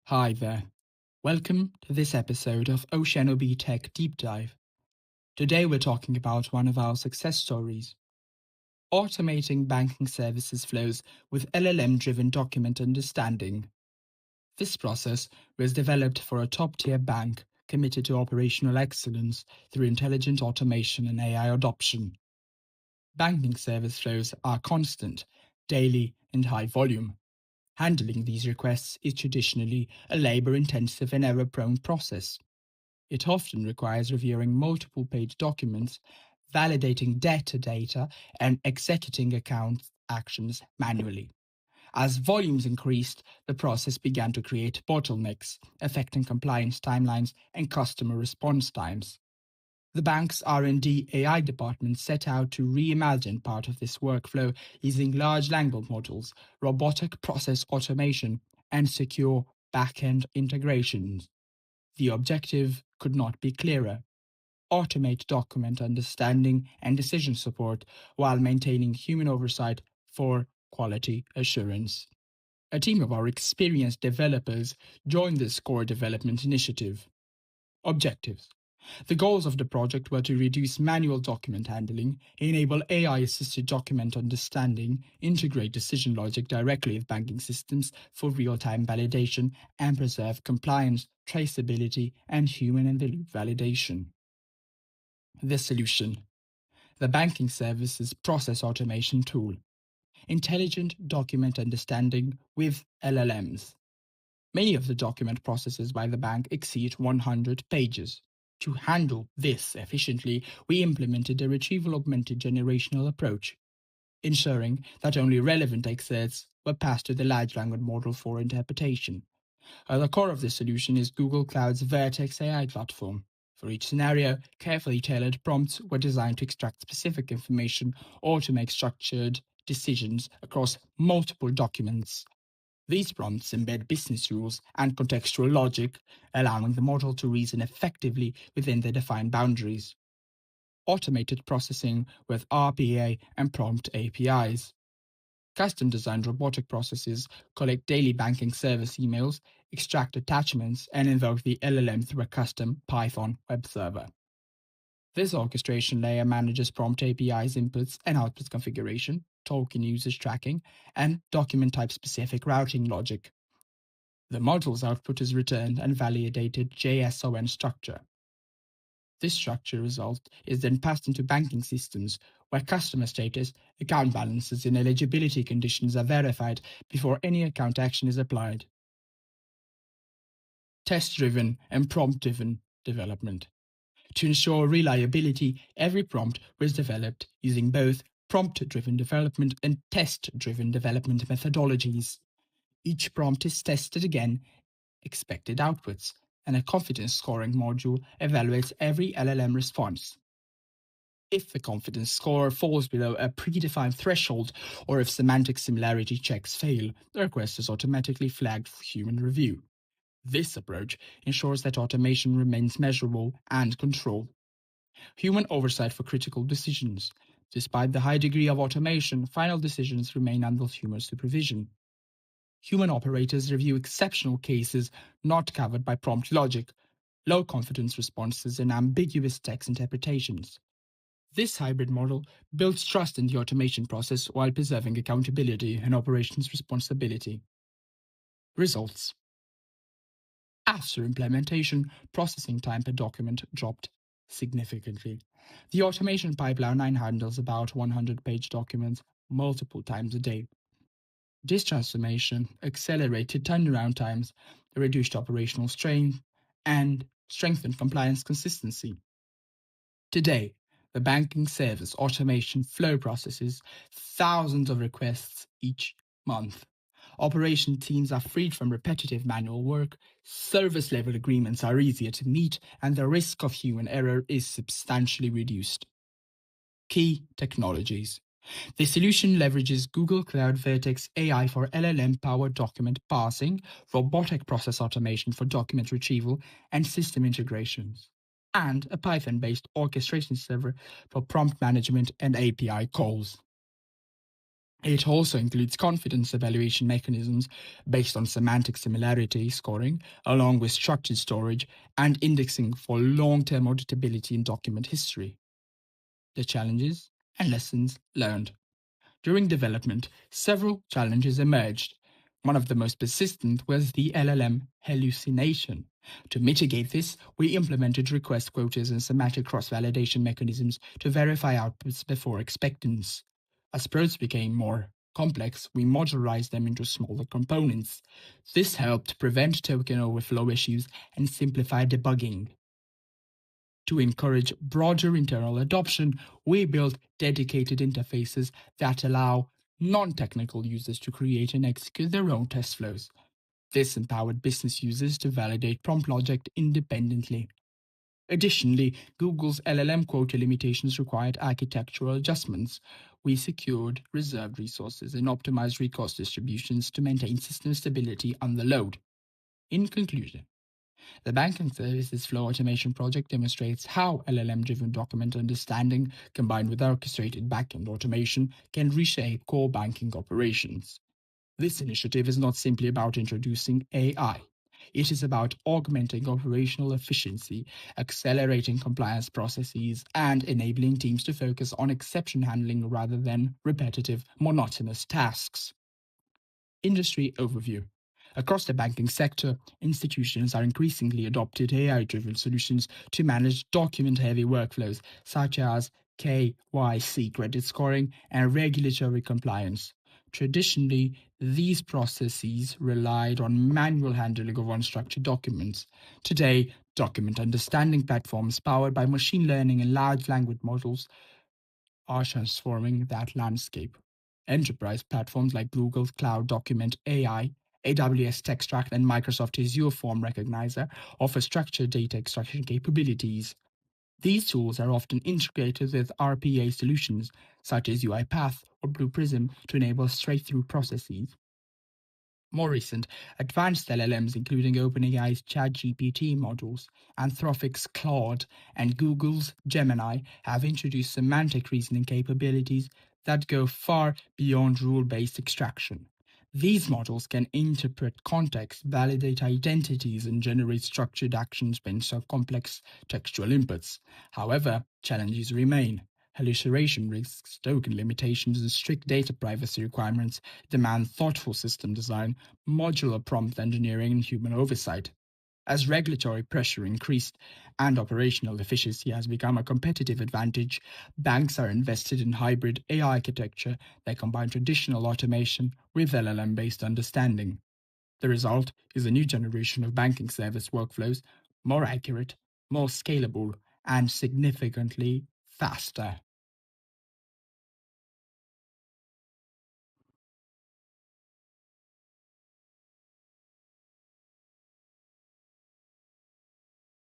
Hi there. Welcome to this episode of OceanoBe Tech Deep Dive. Today we're talking about one of our success stories, automating banking services flows with LLM-driven document understanding. This process was developed for a top-tier bank committed to operational excellence through intelligent automation and AI adoption. Banking service flows are constant, daily, and high volume. Handling these requests is traditionally a labor-intensive and error-prone process. It often requires reviewing multiple page documents, validating data, and executing account actions manually. As volumes increased, the process began to create bottlenecks, affecting compliance timelines and customer response times. The bank's R&D AI department set out to reimagine part of this workflow using large language models, robotic process automation, and secure backend integrations. The objective could not be clearer: automate document understanding and decision support while maintaining human oversight for quality assurance. A team of our experienced developers joined this core development initiative. Objectives: the goals of the project were to reduce manual document handling, enable AI-assisted document understanding, integrate decision logic directly with banking systems for real-time validation, and preserve compliance, traceability, and human-in-the-loop validation. The solution: the banking services process automation tool, intelligent document understanding with LLMs. Many of the document processes by the bank exceed 100 pages. To handle this efficiently, we implemented a retrieval-augmented generational approach, ensuring that only relevant excerpts were passed to the large language model for interpretation. At the core of this solution is Google Cloud's Vertex AI platform. For each scenario, carefully tailored prompts were designed to extract specific information or to make structured decisions across multiple documents. These prompts embed business rules and contextual logic, allowing the model to reason effectively within the defined boundaries. Automated processing with RPA and prompt APIs. Custom-designed robotic processes collect daily banking service emails, extract attachments, and invoke the LLM through a custom Python web server. This orchestration layer manages prompt APIs inputs and outputs configuration, token usage tracking, and document type-specific routing logic. The model's output is returned and validated JSON structure. This structure result is then passed into banking systems where customer status, account balances, and eligibility conditions are verified before any account action is applied. Test-driven and prompt-driven development. To ensure reliability, every prompt was developed using both prompt-driven development and test-driven development methodologies. Each prompt is tested again, expected outputs, and a confidence scoring module evaluates every LLM response. If the confidence score falls below a predefined threshold or if semantic similarity checks fail, the request is automatically flagged for human review. This approach ensures that automation remains measurable and controlled. Human oversight for critical decisions. Despite the high degree of automation, final decisions remain under human supervision. Human operators review exceptional cases not covered by prompt logic, low confidence responses, and ambiguous text interpretations. This hybrid model builds trust in the automation process while preserving accountability and operations responsibility. Results: after implementation, processing time per document dropped significantly. The automation pipeline now handles about 100-page documents multiple times a day. This transformation accelerated turnaround times, reduced operational strain, and strengthened compliance consistency. Today, the banking service automation flow processes thousands of requests each month. Operation teams are freed from repetitive manual work, service level agreements are easier to meet, and the risk of human error is substantially reduced. Key technologies. The solution leverages Google Cloud Vertex AI for LLM-powered document parsing, robotic process automation for document retrieval and system integrations, and a Python-based orchestration server for prompt management and API calls. It also includes confidence evaluation mechanisms based on semantic similarity scoring, along with structured storage and indexing for long-term auditability in document history. The challenges and lessons learned. During development, several challenges emerged. One of the most persistent was the LLM hallucination. To mitigate this, we implemented request quotas and semantic cross-validation mechanisms to verify outputs before expectance. As prompts became more complex, we modularized them into smaller components. This helped prevent token overflow issues and simplify debugging. To encourage broader internal adoption, we built dedicated interfaces that allow non-technical users to create and execute their own test flows. This empowered business users to validate prompt logic independently. Additionally, Google's LLM quota limitations required architectural adjustments. We secured reserved resources and optimized resource distributions to maintain system stability under load. In conclusion, the banking services flow automation project demonstrates how LLM-driven document understanding combined with orchestrated backend automation can reshape core banking operations. This initiative is not simply about introducing AI. It is about augmenting operational efficiency, accelerating compliance processes, and enabling teams to focus on exception handling rather than repetitive, monotonous tasks. Industry overview. Across the banking sector, institutions are increasingly adopting AI-driven solutions to manage document-heavy workflows such as KYC credit scoring and regulatory compliance. Traditionally, these processes relied on manual handling of unstructured documents. Today, document understanding platforms powered by machine learning and large language models are transforming that landscape. Enterprise platforms like Google Cloud Document AI, AWS Textract, and Microsoft Azure Form Recognizer offer structured data extraction capabilities. These tools are often integrated with RPA solutions such as UiPath or Blue Prism to enable straight-through processes. More recent, advanced LLMs, including OpenAI's ChatGPT models, Anthropic's Claude, and Google's Gemini, have introduced semantic reasoning capabilities that go far beyond rule-based extraction. These models can interpret context, validate identities, and generate structured actions based on complex textual inputs. However, challenges remain. Hallucination risks, token limitations, and strict data privacy requirements demand thoughtful system design, modular prompt engineering, and human oversight. As regulatory pressure increased and operational efficiency has become a competitive advantage, banks are invested in hybrid AI architecture that combine traditional automation with LLM-based understanding. The result is a new generation of banking service workflows, more accurate, more scalable, and significantly faster.